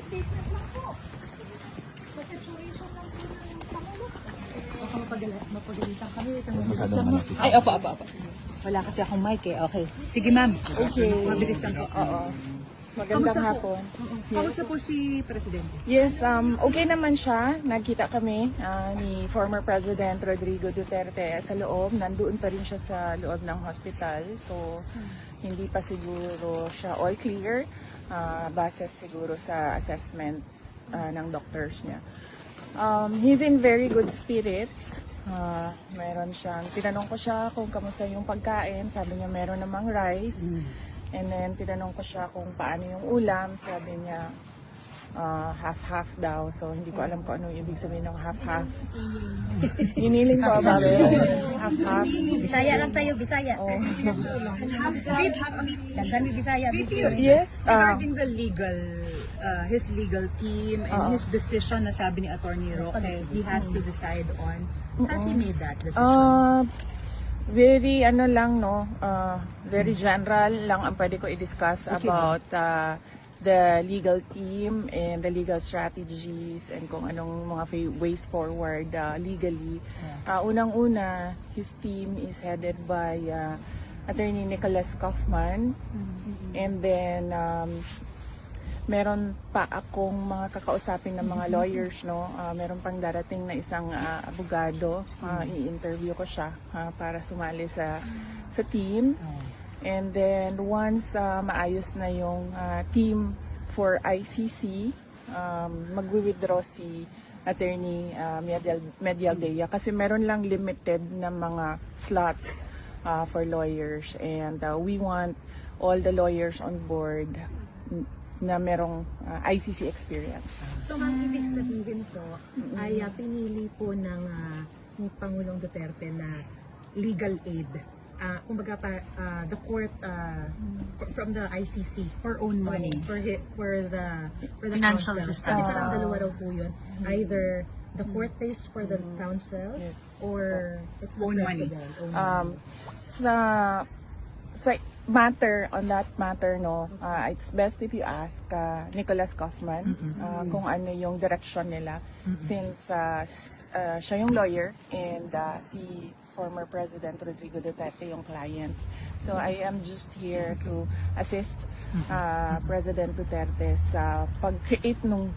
statement lang po. Sa situation lang po ng Pangulo. Baka mapagalitan kami. Ay, opo. Wala kasi akong mic eh. Okay. Sige ma'am. Okay. Mabilis lang po. Oo. Magandang hapon. Kamusta po si Presidente? Yes, okay naman siya. Nagkita kami ni former President Rodrigo Duterte sa loob. Nandoon pa rin siya sa loob ng hospital. So, hindi pa siguro siya all clear. Base siguro sa assessments ng doctors niya. He's in very good spirits. Meron siyang, tinanong ko siya kung kamusta yung pagkain. Sabi niya meron namang rice. And then, tinanong ko siya kung paano yung ulam. Sabi niya, half-half daw. So, hindi ko alam kung ano yung ibig sabihin ng half-half. Hiniling ko about it. Half-half. Bisaya lang tayo, Bisaya. Oh. Ganda ni Bisaya. So, yes. Regarding the his legal team and his decision na sabi ni Attorney Roque, he has to decide on, has he made that decision? Very very general lang ang pwede ko i-discuss about the legal team and the legal strategies and kung anong mga ways forward legally. Unang-una, his team is headed by Attorney Nicholas Kaufman, and then meron pa akong mga kakausapin ng mga lawyers, no? Meron pang darating na isang abogado. I-interview ko siya para sumali sa team. And then once maayos na yung team for ICC, magwi-withdraw si Attorney Medialdea kasi meron lang limited na mga slots for lawyers, and we want all the lawyers on board na merong ICC experience. So ma'am, ibig sabihin po ay pinili po ni Pangulong Duterte na legal aid. Kumbaga the court from the ICC For own money. for the Financial council. assistance. Kasi parang dalawa raw po yun. Either the court pays for the councils or it's the Own money. president. Own money. On that matter, no, it's best if you ask Nicholas Kaufman kung ano yung direction nila, since siya yung lawyer and si former President Rodrigo Duterte yung client. So I am just here to assist President Duterte sa pag-create ng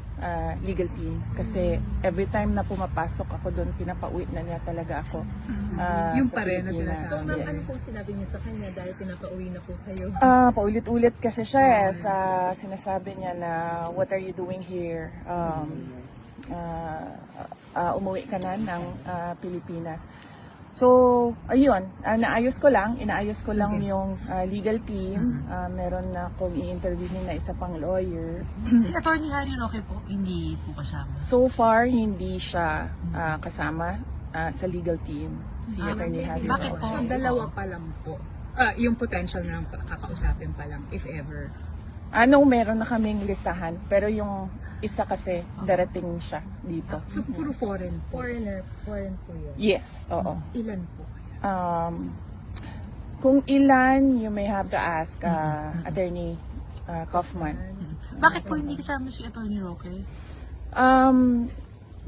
legal team, kasi every time na pumapasok ako doon, pinapauwi na niya talaga ako. Yung sa pa rin na Pilipinas. sinasabi. So ma'am, ano pong sinabi niya sa kanya dahil pinapauwi na po kayo? Paulit-ulit kasi siya sa sinasabi niya na what are you doing here? Umuwi ka na ng Pilipinas. So, ayun, inaayos ko lang yung legal team. Meron na akong i-interview na isa pang lawyer. Si Attorney Harry Roque po, hindi po kasama. So far, hindi siya kasama sa legal team, si Attorney Harry. Bakit po? So, dalawa pa lang po. Yung potential na kakausapin pa lang, if ever. Meron na kaming listahan, pero yung isa kasi darating siya dito. So, puro foreign po. Foreign po yun. Yes, oo. Ilan po? Kung ilan, you may have to ask Attorney Kaufman. Bakit po hindi kasama si Attorney Roque?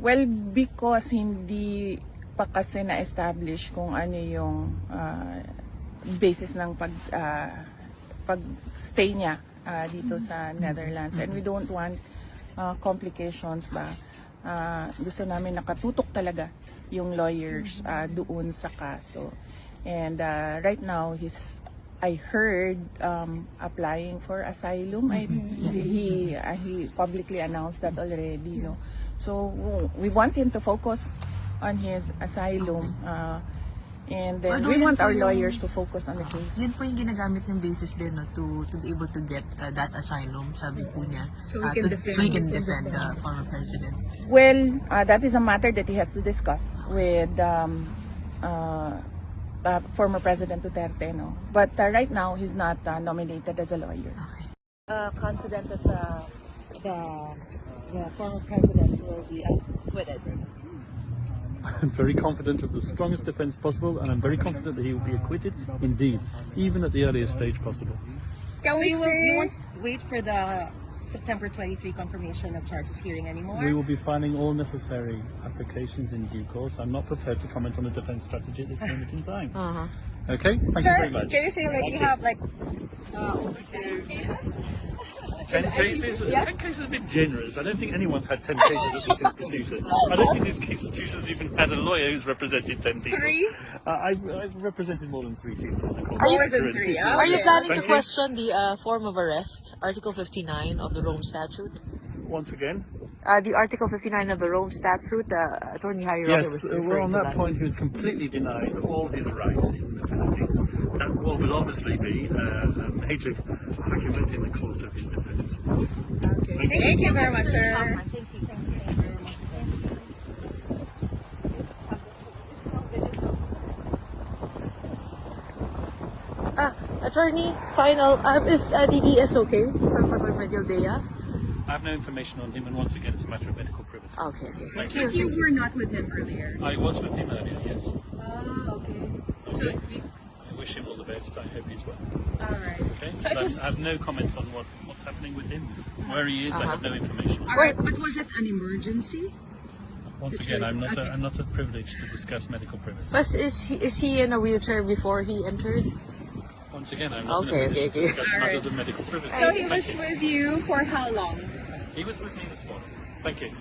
Well, because hindi pa kasi na-establish kung ano yung basis ng pag-stay niya dito sa Netherlands. And we don't want complications ba. Gusto namin nakatutok talaga yung lawyers doon sa kaso. And right now, I heard applying for asylum. He publicly announced that already. No? So we want him to focus on his asylum. And then we want our lawyers to focus on the case. Yun po yung ginagamit yung basis din, no, to be able to get that asylum, sabi po niya. So he can defend the former president. Well, that is a matter that he has to discuss with former President Duterte. No? But right now, he's not nominated as a lawyer. Confident that the former president will be acquitted. I'm very confident of the strongest defense possible, and I'm very confident that he will be acquitted, indeed, even at the earliest stage possible. Can we You say... won't wait for the September 23 confirmation of charges hearing anymore? We will be filing all necessary applications in due course. I'm not prepared to comment on the defense strategy at this moment in time. Okay, thank you very much. Can you say like you have like over 10 cases? 10 cases? 10 cases is a bit generous. I don't think anyone's had 10 cases at this institution. I don't think this institution's even had a lawyer who's represented 10 people. 3? I've represented more than 3 people. More than 3. Are you planning to Thank you. question the form of arrest, Article 59 of the Rome Statute? Once again, The Article 59 of the Rome Statute, Attorney Harry Roque was yes, referring we're on to that point. He was completely denied all his rights in the Philippines. That will obviously be a major argument in the course of his defense. Okay. Thank you very much, sir. Attorney, final, is DDS okay? Salvador Medialdea? I have no information on him, and once again, it's a matter of medical privacy. Okay. Thank you. You were not with him earlier. I was with him earlier, yes. Okay. Okay. I wish him all the best. I hope he's well. All right. Okay. But I have no comments on what's happening with him. Where he is, I have no information. All right. But was it an emergency? Once again, I'm not at privilege to discuss medical privacy. But is he in a wheelchair before he entered? Once again, I'm not Okay, in a position okay, to discuss matters of medical privacy. So he was Thank you. with you for how long? He was with me this morning. Thank you.